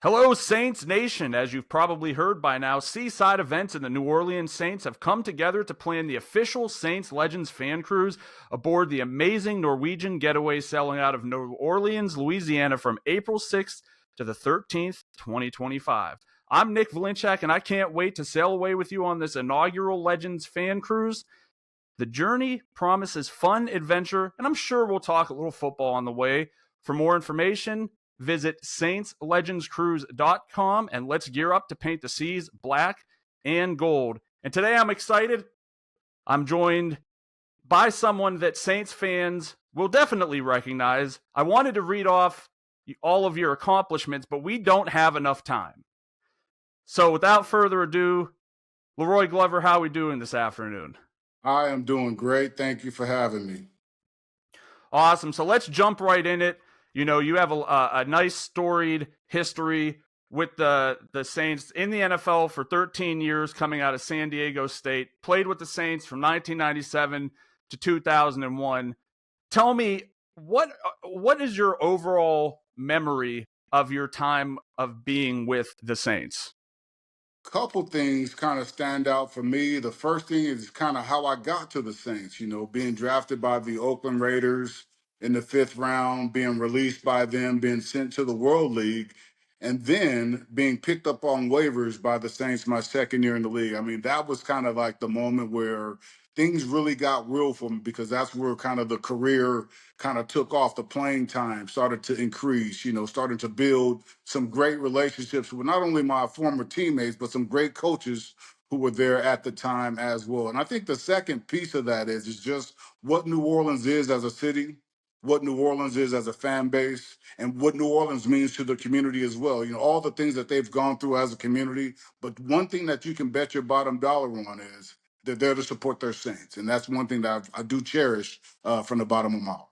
Hello, Saints Nation. As you've probably heard by now, Seaside Events and the New Orleans Saints have come together to plan the official Saints Legends fan cruise aboard the amazing Norwegian getaway sailing out of New Orleans, Louisiana from April 6th to the 13th, 2025. I'm Nick Valinchak, and I can't wait to sail away with you on this inaugural Legends fan cruise. The journey promises fun, adventure, and I'm sure we'll talk a little football on the way. For more information, visit saintslegendscruise.com and let's gear up to paint the seas black and gold. And today I'm excited. I'm joined by someone that Saints fans will definitely recognize. I wanted to read off all of your accomplishments, but we don't have enough time. So without further ado, Leroy Glover, how are we doing this afternoon? I am doing great. Thank you for having me. Awesome. So let's jump right in it. You know, you have a nice storied history with the Saints in the NFL for 13 years, coming out of San Diego State. Played with the Saints from 1997 to 2001. Tell me what is your overall memory of your time of being with the Saints? Couple things kind of stand out for me. The first thing is kind of how I got to the Saints, being drafted by the Oakland Raiders in the fifth round, being released by them, being sent to the World League, and then being picked up on waivers by the Saints my second year in the league. I mean, that was kind of like the moment where things really got real for me because that's where kind of the career kind of took off. The playing time started to increase, starting to build some great relationships with not only my former teammates, but some great coaches who were there at the time as well. And I think the second piece of that is just what New Orleans is as a city, what New Orleans is as a fan base, and what New Orleans means to the community as well. All the things that they've gone through as a community. But one thing that you can bet your bottom dollar on is they're there to support their Saints. And that's one thing that I do cherish from the bottom of my heart.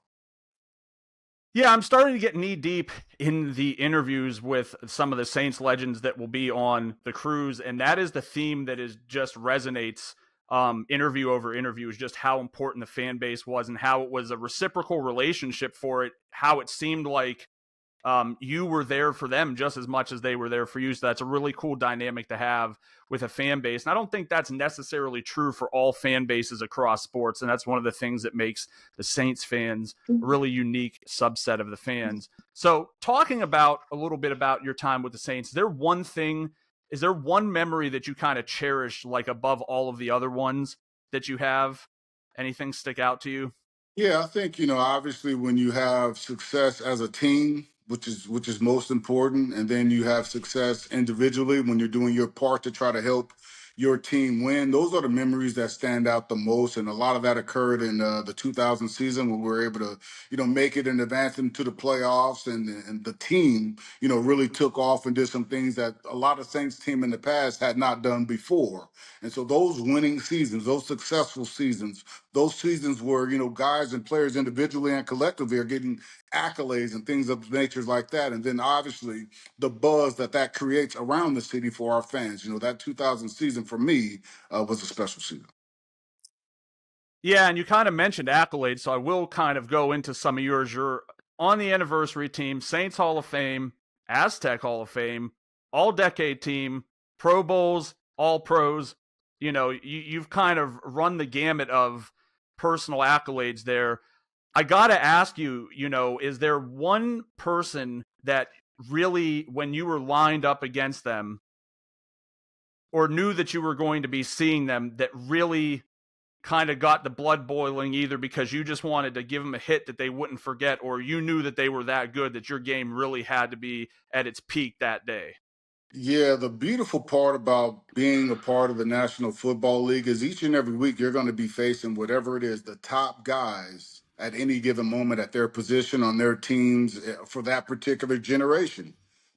Yeah, I'm starting to get knee deep in the interviews with some of the Saints legends that will be on the cruise, and that is the theme that is just resonates interview over interview is just how important the fan base was and how it was a reciprocal relationship for it, how it seemed like you were there for them just as much as they were there for you. So that's a really cool dynamic to have with a fan base. And I don't think that's necessarily true for all fan bases across sports. And that's one of the things that makes the Saints fans a really unique subset of the fans. So talking about a little bit about your time with the Saints, is there one memory that you kind of cherish, like above all of the other ones that you have? Anything stick out to you? Yeah, I think, obviously when you have success as a team, which is most important, and then you have success individually when you're doing your part to try to help your team win. Those are the memories that stand out the most, and a lot of that occurred in the 2000 season when we were able to, make it and advance into the playoffs, and the team, really took off and did some things that a lot of Saints team in the past had not done before. And so those winning seasons, those successful seasons, those seasons where guys and players individually and collectively are getting accolades and things of natures like that, and then obviously the buzz that creates around the city for our fans. That 2000 season for me was a special season. Yeah, and you kind of mentioned accolades, so I will kind of go into some of yours. You're on the anniversary team, Saints Hall of Fame, Aztec Hall of Fame, All Decade Team, Pro Bowls, All Pros. You've kind of run the gamut of personal accolades there. I got to ask you, is there one person that really, when you were lined up against them or knew that you were going to be seeing them, that really kind of got the blood boiling, either because you just wanted to give them a hit that they wouldn't forget, or you knew that they were that good that your game really had to be at its peak that day? Yeah, the beautiful part about being a part of the National Football League is each and every week you're going to be facing whatever it is, the top guys at any given moment at their position on their teams for that particular generation.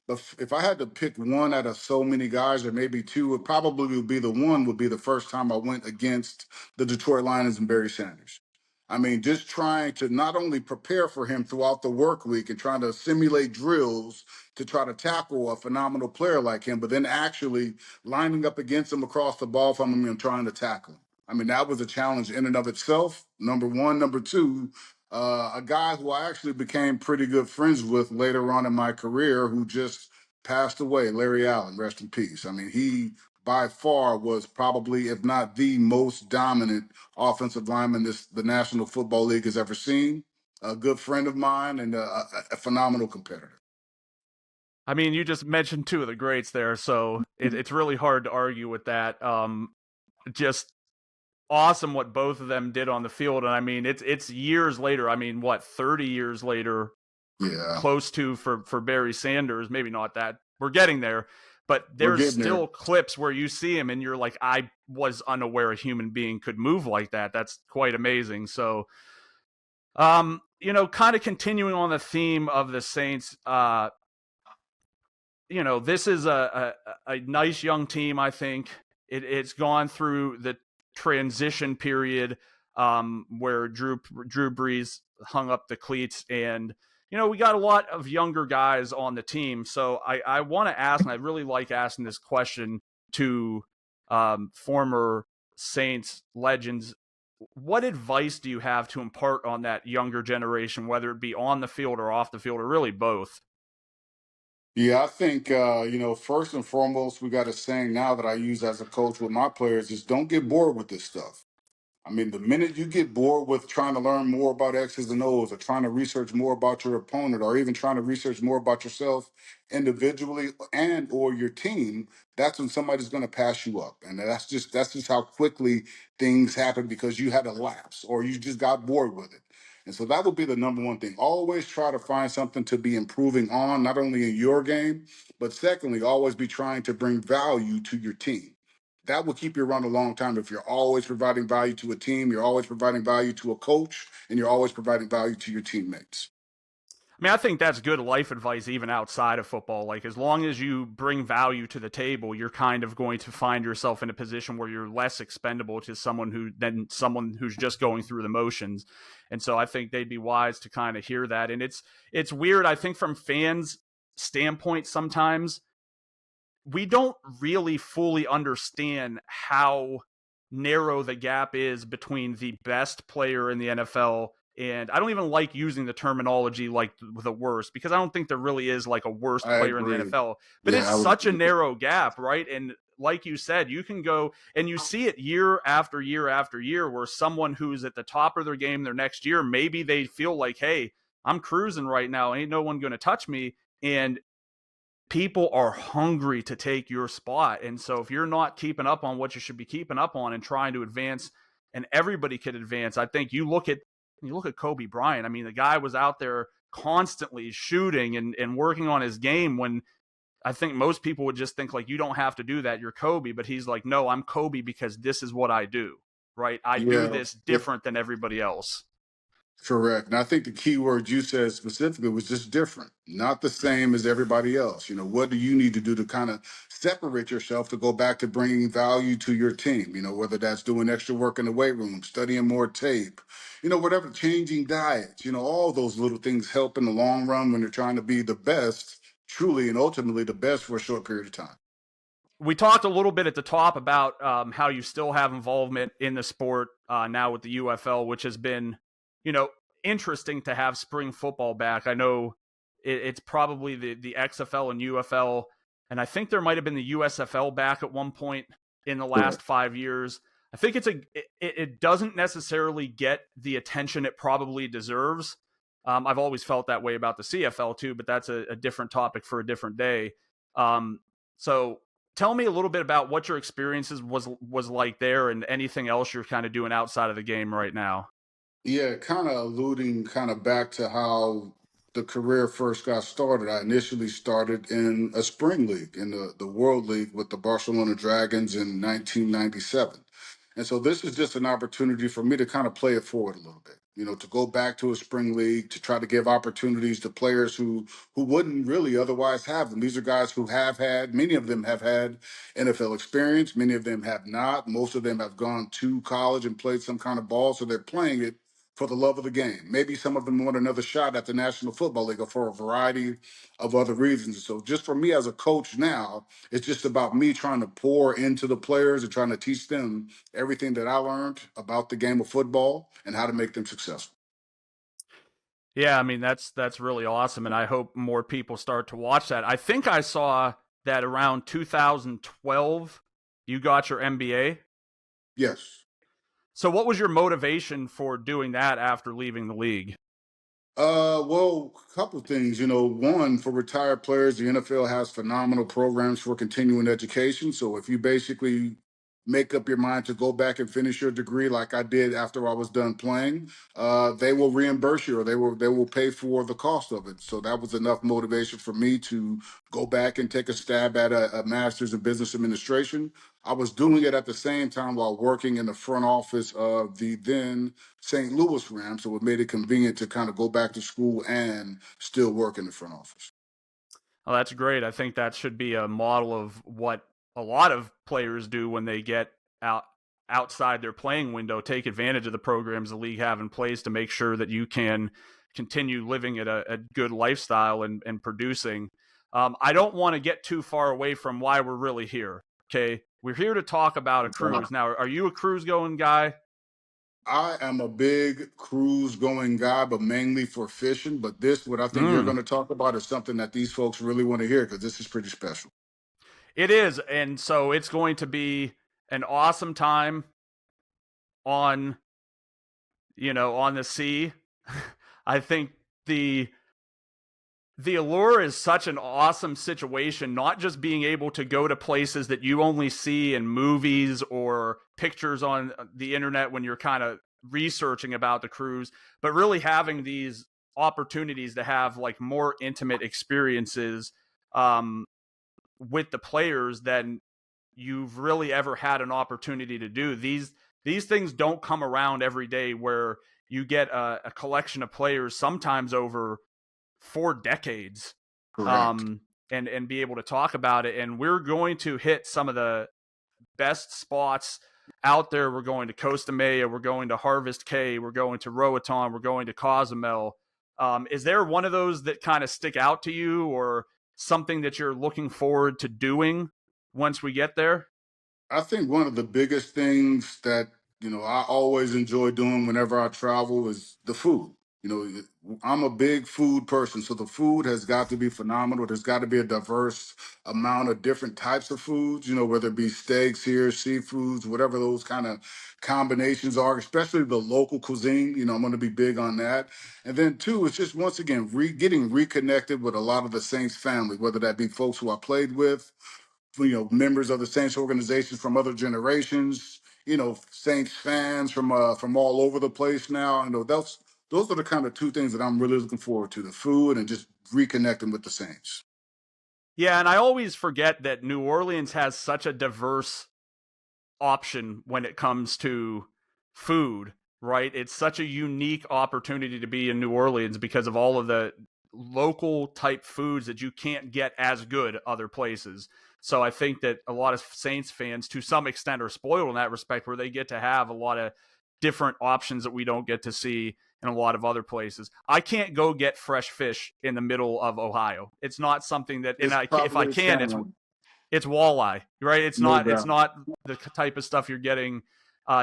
But if I had to pick one out of so many guys, or maybe two, it probably would be the first time I went against the Detroit Lions and Barry Sanders. I mean, just trying to not only prepare for him throughout the work week and trying to simulate drills to try to tackle a phenomenal player like him, but then actually lining up against him across the ball from him and trying to tackle him. I mean, that was a challenge in and of itself. Number one. Number two, a guy who I actually became pretty good friends with later on in my career who just passed away. Larry Allen, rest in peace. I mean, he by far was probably, if not the most dominant offensive lineman the National Football League has ever seen. A good friend of mine and a phenomenal competitor. I mean, you just mentioned two of the greats there, so it's really hard to argue with that. Just awesome what both of them did on the field, and I mean, it's years later. I mean, what 30 years later, Yeah, close to for Barry Sanders. Maybe not that. We're getting there, but we're there's getting there. still clips where you see him and you're like, I was unaware a human being could move like that. That's quite amazing. So, kind of continuing on the theme of the Saints, this is a nice young team. I think it's gone through the transition period where Drew Brees hung up the cleats, and we got a lot of younger guys on the team. So I want to ask, and I really like asking this question to former Saints legends. What advice do you have to impart on that younger generation, whether it be on the field or off the field, or really both? Yeah, I think first and foremost, we got a saying now that I use as a coach with my players is don't get bored with this stuff. I mean, the minute you get bored with trying to learn more about X's and O's or trying to research more about your opponent or even trying to research more about yourself individually and or your team, that's when somebody's going to pass you up. And that's just how quickly things happen because you had a lapse or you just got bored with it. And so that would be the number one thing. Always try to find something to be improving on, not only in your game, but secondly, always be trying to bring value to your team. That will keep you around a long time if you're always providing value to a team, you're always providing value to a coach, and you're always providing value to your teammates. I mean, I think that's good life advice even outside of football. Like, as long as you bring value to the table, you're kind of going to find yourself in a position where you're less expendable to someone who's just going through the motions. And so I think they'd be wise to kind of hear that. And it's weird, I think, from fans' standpoint sometimes we don't really fully understand how narrow the gap is between the best player in the NFL, and I don't even like using the terminology like the worst, because I don't think there really is like a worst I player in the agree. NFL, but Yeah, it's I would such a agree. narrow gap, right? And like you said, you can go and you see it year after year after year where someone who's at the top of their game their next year, maybe they feel like, hey, I'm cruising right now, ain't no one going to touch me. And people are hungry to take your spot. And so if you're not keeping up on what you should be keeping up on and trying to advance, and everybody could advance, I think you look at Kobe Bryant. I mean, the guy was out there constantly shooting and working on his game when I think most people would just think like, you don't have to do that. You're Kobe. But he's like, no, I'm Kobe because this is what I do. Right. I do Yeah, this different than everybody else. correct. And I think the key word you said specifically was just different, not the same as everybody else. What do you need to do to kind of separate yourself to go back to bringing value to your team? Whether that's doing extra work in the weight room, studying more tape, whatever, changing diets, all those little things help in the long run when you're trying to be the best, truly and ultimately the best for a short period of time. We talked a little bit at the top about how you still have involvement in the sport now with the UFL, which has been, you know, interesting to have spring football back. I know it's probably the XFL and UFL, and I think there might have been the USFL back at one point in the last Correct. 5 years. I think it doesn't necessarily get the attention it probably deserves. I've always felt that way about the CFL too, but that's a different topic for a different day. So tell me a little bit about what your experiences was like there, and anything else you're kind of doing outside of the game right now. Yeah, kind of alluding kind of back to how the career first got started. I initially started in a spring league, in the World League with the Barcelona Dragons in 1997. And so this is just an opportunity for me to kind of play it forward a little bit, to go back to a spring league, to try to give opportunities to players who wouldn't really otherwise have them. These are guys who have had, many of them have had NFL experience, many of them have not. Most of them have gone to college and played some kind of ball, so they're playing it for the love of the game. Maybe some of them want another shot at the National Football League or for a variety of other reasons. So just for me as a coach now, it's just about me trying to pour into the players and trying to teach them everything that I learned about the game of football and how to make them successful. Yeah, I mean that's really awesome, and I hope more people start to watch that. I think I saw that around 2012 you got your MBA. Yes. So what was your motivation for doing that after leaving the league? Well, a couple things. One, for retired players, the NFL has phenomenal programs for continuing education. So if you basically make up your mind to go back and finish your degree, like I did after I was done playing, they will reimburse you, or they will pay for the cost of it. So that was enough motivation for me to go back and take a stab at a master's in business administration. I was doing it at the same time while working in the front office of the then St. Louis Rams, so it made it convenient to kind of go back to school and still work in the front office. Oh, that's great. I think that should be a model of what a lot of players do when they get out outside their playing window. Take advantage of the programs the league have in place to make sure that you can continue living at a good lifestyle and producing. I don't want to get too far away from why we're really here. Okay, we're here to talk about a cruise. Now, are you a cruise going guy? I am a big cruise going guy, but mainly for fishing. But this, what I think you're Mm, going to talk about, is something that these folks really want to hear because this is pretty special. it is, and so it's going to be an awesome time on on the sea. I think the the allure is such an awesome situation, not just being able to go to places that you only see in movies or pictures on the internet when you're kind of researching about the cruise, but really having these opportunities to have like more intimate experiences um, with the players than you've really ever had an opportunity to do. These things don't come around every day where you get a collection of players sometimes over 4 decades, Correct. um, and be able to talk about it. And we're going to hit some of the best spots out there. We're going to Costa Maya, we're going to Harvest Cay, we're going to Roatan, we're going to Cozumel. Is there one of those that kind of stick out to you, or something that you're looking forward to doing once we get there? I think one of the biggest things that I always enjoy doing whenever I travel is the food. I'm a big food person, so the food has got to be phenomenal. There's got to be a diverse amount of different types of foods. Whether it be steaks here, seafoods, whatever those kind of combinations are. Especially the local cuisine. I'm going to be big on that. And then two, it's just once again getting reconnected with a lot of the Saints family, whether that be folks who I played with, members of the Saints organization from other generations, Saints fans from all over the place now. Those are the kind of two things that I'm really looking forward to: the food and just reconnecting with the Saints. Yeah, and I always forget that New Orleans has such a diverse option when it comes to food, right? It's such a unique opportunity to be in New Orleans because of all of the local type foods that you can't get as good other places. So I think that a lot of Saints fans, to some extent, are spoiled in that respect, where they get to have a lot of different options that we don't get to see in a lot of other places. I can't go get fresh fish in the middle of Ohio. It's not something that, and It's if I probably a can, challenge, it's walleye, right? It's no not it's doubt. not the type of stuff you're getting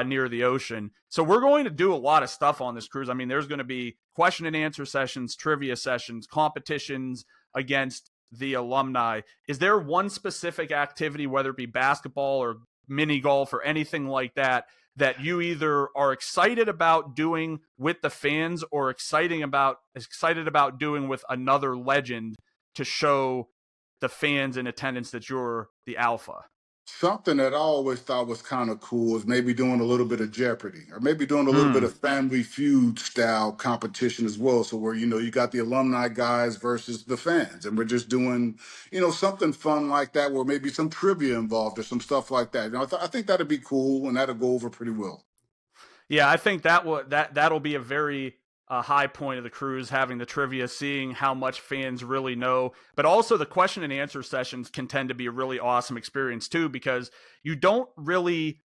near the ocean. So we're going to do a lot of stuff on this cruise. I mean, there's going to be question and answer sessions, trivia sessions, competitions against the alumni. Is there one specific activity, whether it be basketball or mini golf or anything like that, that you either are excited about doing with the fans or excited about doing with another legend to show the fans in attendance that you're the alpha? Something that I always thought was kind of cool is maybe doing a little bit of Jeopardy, or maybe doing a little bit Mm. of Family Feud style competition as well. So where you got the alumni guys versus the fans, and we're just doing something fun like that, where maybe some trivia involved or some stuff like that. I think that'd be cool, and that'll go over pretty well. Yeah, I think that'll be a very high point of the cruise, having the trivia, seeing how much fans really know, but also the question and answer sessions can tend to be a really awesome experience too, because you don't really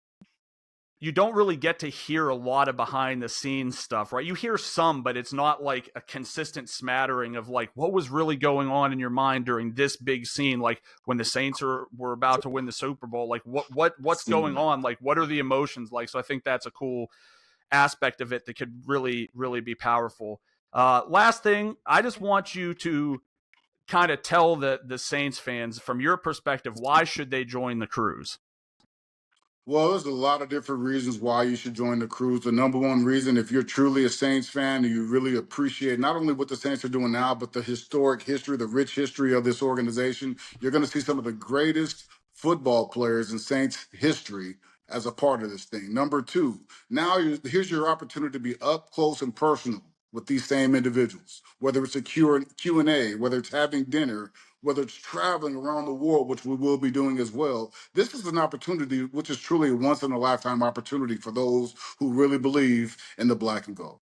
you don't really get to hear a lot of behind the scenes stuff, right? You hear some, but it's not like a consistent smattering of like what was really going on in your mind during this big scene, like when the Saints were about to win the Super Bowl. Like what's going Mm. on? Like what are the emotions like? So I think that's a cool aspect of it that could really be powerful. Last thing, I just want you to kind of tell the Saints fans from your perspective, why should they join the cruise? Well, there's a lot of different reasons why you should join the cruise. The number one reason, if you're truly a Saints fan and you really appreciate not only what the Saints are doing now, but the historic history, the rich history of this organization, you're going to see some of the greatest football players in Saints history as a part of this thing. Number two, now here's your opportunity to be up close and personal with these same individuals, whether it's a Q&A, whether it's having dinner, whether it's traveling around the world, which we will be doing as well. This is an opportunity which is truly a once in a lifetime opportunity for those who really believe in the black and gold.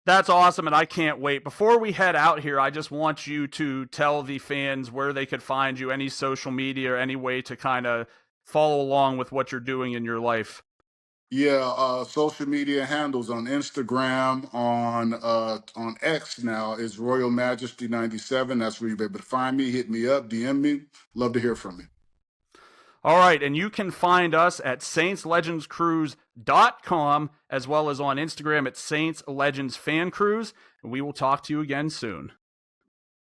That's awesome, and I can't wait. Before we head out here, I just want you to tell the fans where they could find you, any social media, or any way to kind of follow along with what you're doing in your life. Yeah, social media handles on Instagram, on X now is Royal Majesty 97. That's where you'll be able to find me. Hit me up, DM me. Love to hear from you. All right, and you can find us at saintslegendscruise.com as well as on Instagram at Saints Legends Fan Cruise. And we will talk to you again soon.